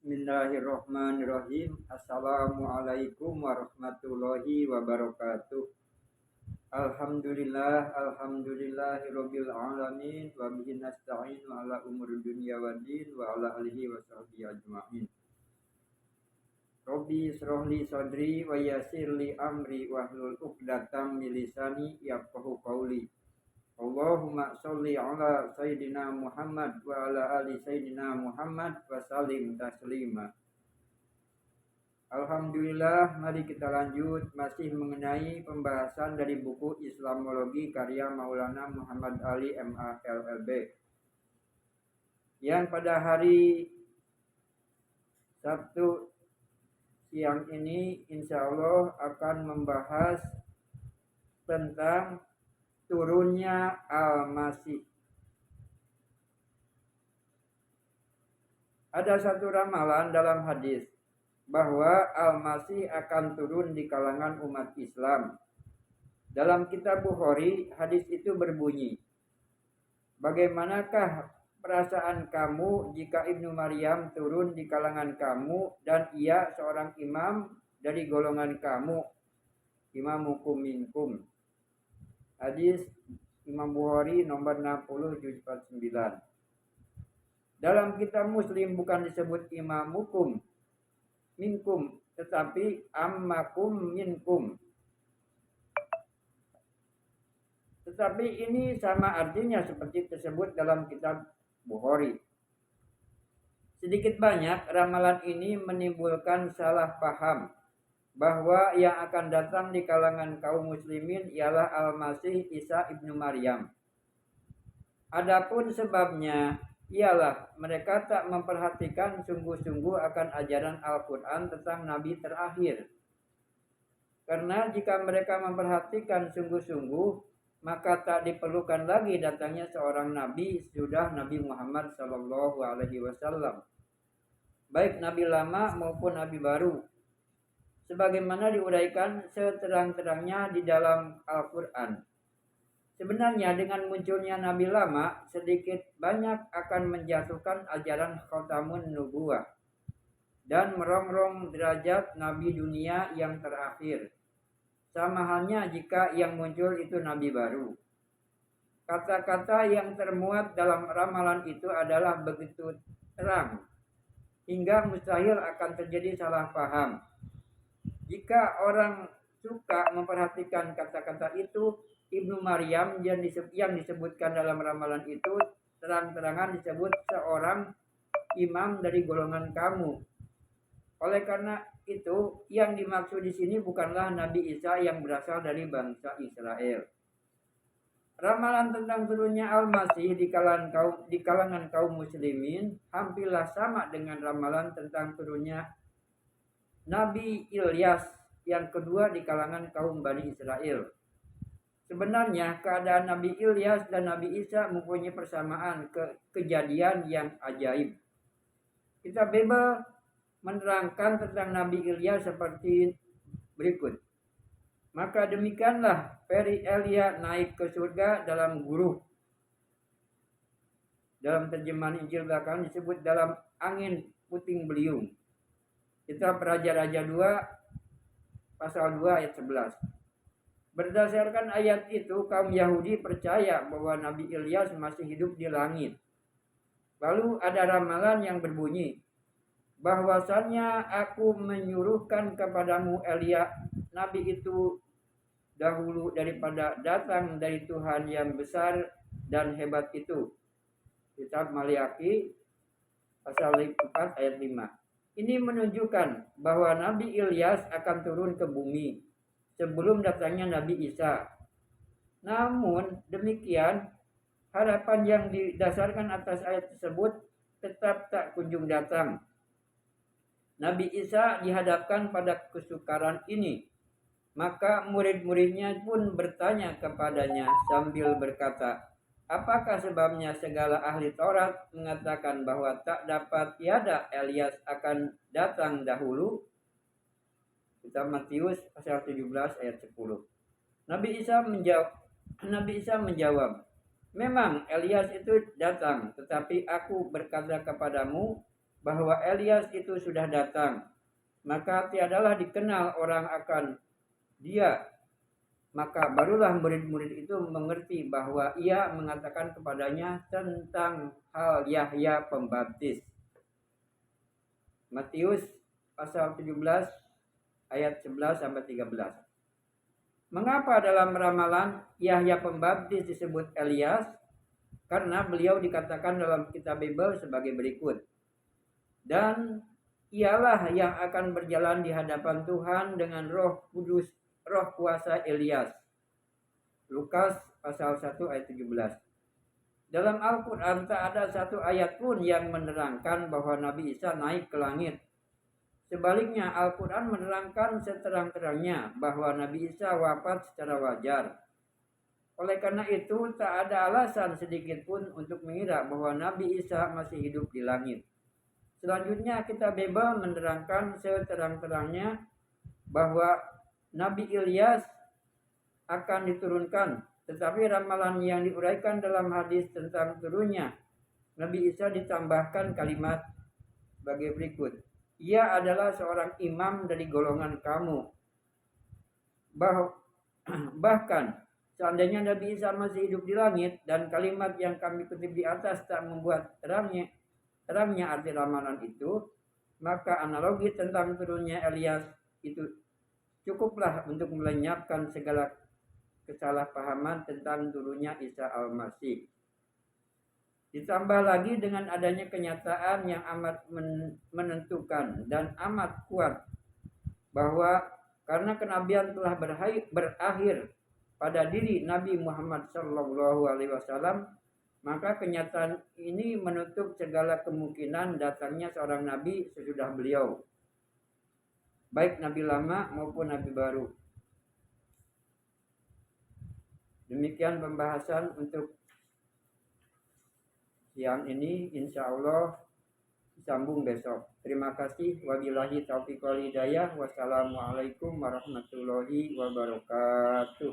Bismillahirrahmanirrahim. Assalamualaikum warahmatullahi wabarakatuh. Alhamdulillahirabbil alamin wa bihi nasta'in ala umuri dunya waddin wa ala alihi wa sahbihi ajmain. Rabbi israh li sadri wa yassir li amri wahlul 'uqdatam min lisani yafqahu qawli. Allahumma sholli ala sayyidina Muhammad wa ala ali sayyidina Muhammad wa sallim taslima. Alhamdulillah, mari kita lanjut masih mengenai pembahasan dari buku Islamologi karya Maulana Muhammad Ali MA LLB, yang pada hari Sabtu siang ini insya Allah akan membahas tentang turunnya Al-Masih. Ada satu ramalan dalam hadis bahwa Al-Masih akan turun di kalangan umat Islam. Dalam kitab Bukhari, hadis itu berbunyi, bagaimanakah perasaan kamu jika Ibnu Maryam turun di kalangan kamu dan ia seorang imam dari golongan kamu, imamukum minkum. Hadis Imam Bukhari nomor 60 juz 49. Dalam kitab Muslim bukan disebut imamukum minkum, tetapi ammakum minkum. Tetapi ini sama artinya seperti tersebut dalam kitab Bukhari. Sedikit banyak ramalan ini menimbulkan salah paham bahwa yang akan datang di kalangan kaum muslimin ialah Al-Masih Isa ibnu Maryam. Adapun sebabnya ialah mereka tak memperhatikan sungguh-sungguh akan ajaran Al-Quran tentang Nabi terakhir. Karena jika mereka memperhatikan sungguh-sungguh, maka tak diperlukan lagi datangnya seorang Nabi sudah Nabi Muhammad SAW, baik Nabi lama maupun Nabi baru, sebagaimana diuraikan seterang-terangnya di dalam Al-Quran. Sebenarnya dengan munculnya Nabi lama sedikit banyak akan menjatuhkan ajaran Khatamun Nubuwah dan merongrong derajat Nabi dunia yang terakhir. Sama halnya jika yang muncul itu Nabi baru. Kata-kata yang termuat dalam ramalan itu adalah begitu terang hingga mustahil akan terjadi salah paham. Jika orang suka memperhatikan kata-kata itu, Ibnu Maryam yang disebutkan dalam ramalan itu terang-terangan disebut seorang imam dari golongan kamu. Oleh karena itu, yang dimaksud di sini bukanlah Nabi Isa yang berasal dari bangsa Israel. Ramalan tentang turunnya Al-Masih di kalangan kaum muslimin hampirlah sama dengan ramalan tentang turunnya Nabi Ilyas yang kedua di kalangan kaum Bani Israel. Sebenarnya keadaan Nabi Ilyas dan Nabi Isa mempunyai persamaan kejadian yang ajaib. Kitab Bible menerangkan tentang Nabi Ilyas seperti berikut. Maka demikianlah peri Elia naik ke surga dalam guru. Dalam terjemahan Injil belakang disebut dalam angin puting beliung. Kitab Raja-Raja 2 pasal 2 ayat 11. Berdasarkan ayat itu, kaum Yahudi percaya bahwa Nabi Ilyas masih hidup di langit. Lalu ada ramalan yang berbunyi, bahwasannya aku menyuruhkan kepadamu Elia, Nabi itu dahulu daripada datang dari Tuhan yang besar dan hebat itu. Kitab Maliaki pasal 4 ayat 5. Ini menunjukkan bahwa Nabi Ilyas akan turun ke bumi sebelum datangnya Nabi Isa. Namun demikian, harapan yang didasarkan atas ayat tersebut tetap tak kunjung datang. Nabi Isa dihadapkan pada kesukaran ini. Maka murid-muridnya pun bertanya kepadanya sambil berkata, apakah sebabnya segala ahli Taurat mengatakan bahwa tak dapat tiada Elias akan datang dahulu? Kitab Matius pasal 17 ayat 10. Nabi Isa menjawab, memang Elias itu datang, tetapi aku berkata kepadamu bahwa Elias itu sudah datang, maka tiadalah dikenal orang akan dia. Maka barulah murid-murid itu mengerti bahwa ia mengatakan kepadanya tentang hal Yahya Pembaptis. Matius pasal 17 ayat 11 sampai 13. Mengapa dalam ramalan Yahya Pembaptis disebut Elias? Karena beliau dikatakan dalam kitab Bible sebagai berikut. Dan ialah yang akan berjalan di hadapan Tuhan dengan roh kudus, roh kuasa Elias. Lukas pasal 1 ayat 17. Dalam Al-Quran tak ada satu ayat pun yang menerangkan bahwa Nabi Isa naik ke langit. Sebaliknya Al-Quran menerangkan seterang-terangnya bahwa Nabi Isa wafat secara wajar. Oleh karena itu tak ada alasan sedikit pun untuk mengira bahwa Nabi Isa masih hidup di langit. Selanjutnya kitab Bible menerangkan seterang-terangnya bahwa Nabi Ilyas akan diturunkan. Tetapi ramalan yang diuraikan dalam hadis tentang turunnya Nabi Isa ditambahkan kalimat sebagai berikut. Ia adalah seorang imam dari golongan kamu. Bahkan seandainya Nabi Isa masih hidup di langit dan kalimat yang kami kutip di atas tak membuat terangnya arti ramalan itu, maka analogi tentang turunnya Elias itu cukuplah untuk melenyapkan segala kesalahpahaman tentang turunnya Isa Al-Masih. Ditambah lagi dengan adanya kenyataan yang amat menentukan dan amat kuat bahwa karena kenabian telah berakhir pada diri Nabi Muhammad SAW, maka kenyataan ini menutup segala kemungkinan datangnya seorang nabi sesudah beliau, baik nabi lama maupun nabi baru. Demikian pembahasan untuk siang ini, insya Allah sambung besok. Terima kasih. Wabillahi taufiq wal hidayah. Wassalamualaikum warahmatullahi wabarakatuh.